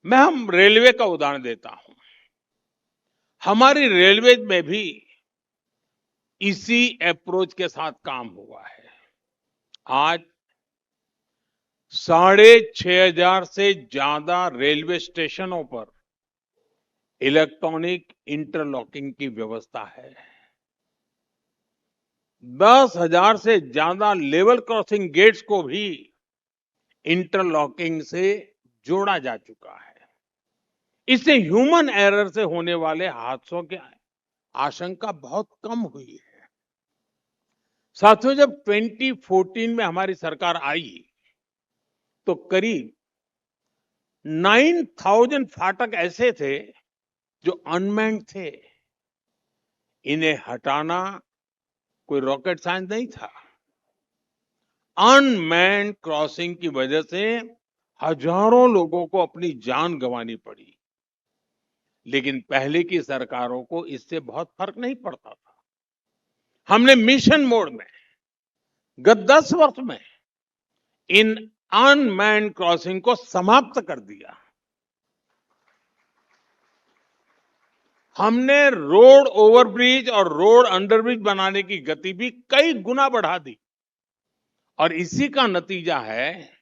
हम रेलवे का उदाहरण देता हूं। हमारी रेलवे में भी इसी अप्रोच के साथ काम हुआ है। आज 6,500 से ज्यादा रेलवे स्टेशनों पर इलेक्ट्रॉनिक इंटरलॉकिंग की व्यवस्था है। 10,000 से ज्यादा लेवल क्रॉसिंग गेट्स को भी इंटरलॉकिंग से जोड़ा जा चुका है। इससे ह्यूमन एरर से होने वाले हादसों की आशंका बहुत कम हुई है। साथियों, जब 2014 में हमारी सरकार आई तो करीब 9,000 फाटक ऐसे थे जो अनमैन्ड थे। इन्हें हटाना कोई रॉकेट साइंस नहीं था। अनमैन्ड क्रॉसिंग की वजह से हजारों लोगों को अपनी जान गंवानी पड़ी, लेकिन पहले की सरकारों को इससे बहुत फर्क नहीं पड़ता था। हमने मिशन मोड में गत 10 वर्ष में इन अनमैन्ड क्रॉसिंग को समाप्त कर दिया। हमने रोड ओवरब्रिज और रोड अंडरब्रिज बनाने की गति भी कई गुना बढ़ा दी और इसी का नतीजा है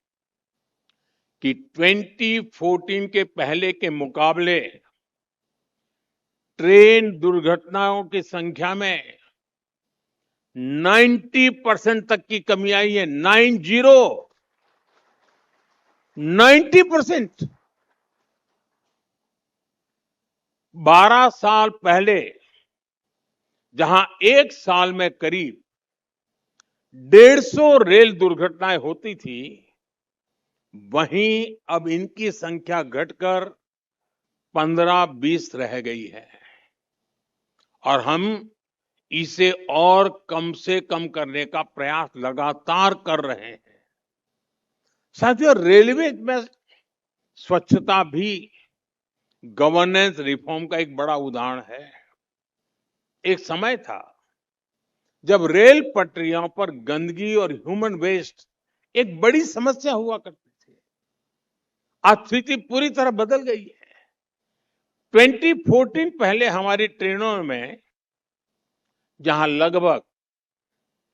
कि 2014 के पहले के मुकाबले ट्रेन दुर्घटनाओं की संख्या में 90% तक की कमी आई है। 90%। 12 साल पहले जहां एक साल में करीब 150 रेल दुर्घटनाएं होती थी, वहीं अब इनकी संख्या घटकर 15-20 रह गई है और हम इसे और कम से कम करने का प्रयास लगातार कर रहे हैं। साथियों, रेलवे में स्वच्छता भी गवर्नेंस रिफॉर्म का एक बड़ा उदाहरण है। एक समय था जब रेल पटरियों पर गंदगी और ह्यूमन वेस्ट एक बड़ी समस्या हुआ करती थी। आज स्थिति पूरी तरह बदल गई है। 2014 पहले हमारी ट्रेनों में जहां लगभग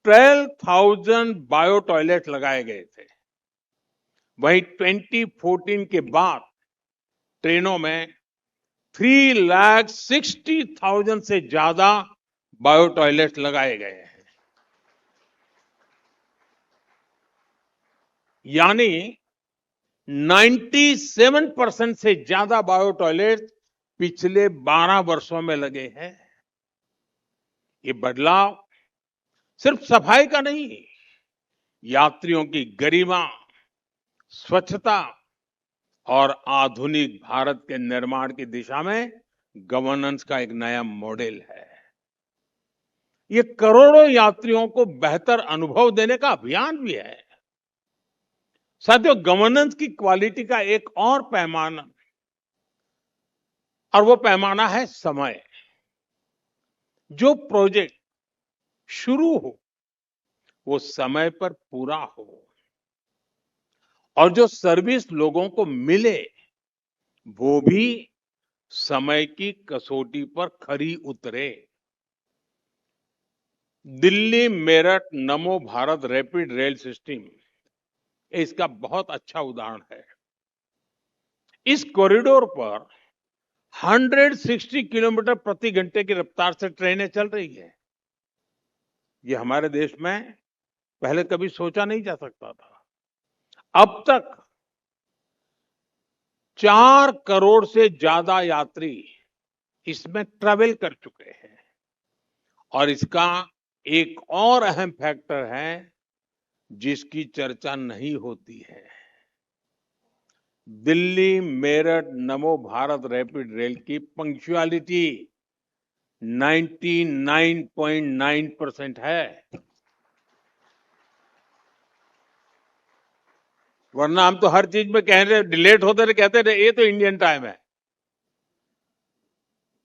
12,000 बायो टॉयलेट लगाए गए थे, वहीं 2014 के बाद ट्रेनों में 3,60,000 से ज्यादा बायो टॉयलेट लगाए गए हैं। यानी 97% से ज्यादा बायो टॉयलेट पिछले 12 वर्षों में लगे हैं। ये बदलाव सिर्फ सफाई का नहीं, यात्रियों की गरिमा, स्वच्छता और आधुनिक भारत के निर्माण की दिशा में गवर्नेंस का एक नया मॉडल है। ये करोड़ों यात्रियों को बेहतर अनुभव देने का अभियान भी है। साथियों, गवर्नेंस की क्वालिटी का एक और पैमाना, और वो पैमाना है समय। जो प्रोजेक्ट शुरू हो वो समय पर पूरा हो और जो सर्विस लोगों को मिले वो भी समय की कसौटी पर खरी उतरे। दिल्ली मेरठ नमो भारत रैपिड रेल सिस्टम इसका बहुत अच्छा उदाहरण है। इस कॉरिडोर पर 160 किलोमीटर प्रति घंटे की रफ्तार से ट्रेनें चल रही है। ये हमारे देश में पहले कभी सोचा नहीं जा सकता था। अब तक 4 करोड़ से ज्यादा यात्री इसमें ट्रैवल कर चुके हैं और इसका एक और अहम फैक्टर है जिसकी चर्चा नहीं होती है। दिल्ली मेरठ नमो भारत रैपिड रेल की पंक्चुअलिटी 99.9% है। वरना हम तो हर चीज में कह रहे डिलेट होते रहे, कहते रहे ये तो इंडियन टाइम है।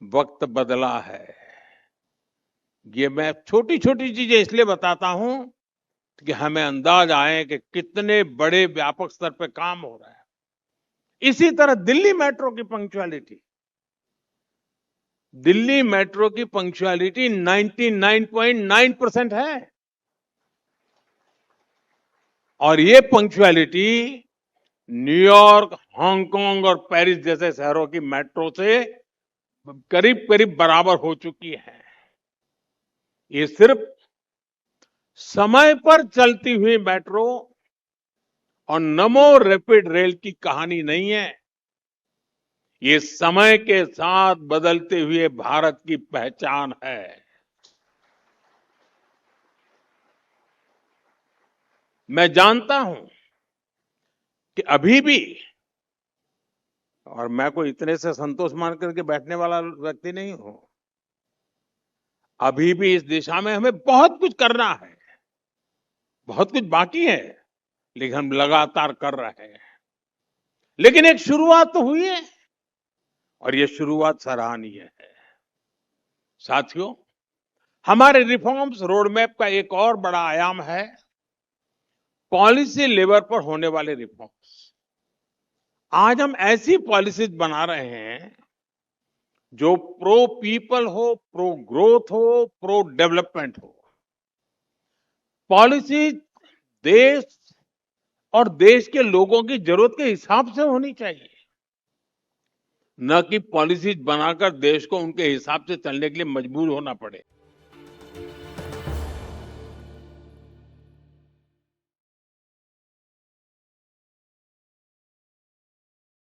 वक्त बदला है। ये मैं छोटी छोटी चीजें इसलिए बताता हूं कि हमें अंदाज आए कि कितने बड़े व्यापक स्तर पे काम हो रहा है। इसी तरह दिल्ली मेट्रो की पंक्चुअलिटी 99.9% है। और ये पंक्चुअलिटी न्यूयॉर्क, हांगकांग और पेरिस जैसे शहरों की मेट्रो से करीब करीब बराबर हो चुकी है। ये सिर्फ समय पर चलती हुई मेट्रो और नमो रैपिड रेल की कहानी नहीं है। ये समय के साथ बदलते हुए भारत की पहचान है। मैं जानता हूं कि अभी भी, और मैं कोई इतने से संतोष मान करके बैठने वाला व्यक्ति नहीं हूं, अभी भी इस दिशा में हमें बहुत कुछ करना है, बहुत कुछ बाकी है, लेकिन हम लगातार कर रहे हैं। लेकिन एक शुरुआत तो हुई है और ये शुरुआत सराहनीय है। साथियों, हमारे रिफॉर्म्स रोडमैप का एक और बड़ा आयाम है पॉलिसी लेवल पर होने वाले रिफॉर्म्स। आज हम ऐसी पॉलिसीज बना रहे हैं जो प्रो पीपल हो, प्रो ग्रोथ हो, प्रो डेवलपमेंट हो। पॉलिसी देश और देश के लोगों की जरूरत के हिसाब से होनी चाहिए, न कि पॉलिसीज बनाकर देश को उनके हिसाब से चलने के लिए मजबूर होना पड़े।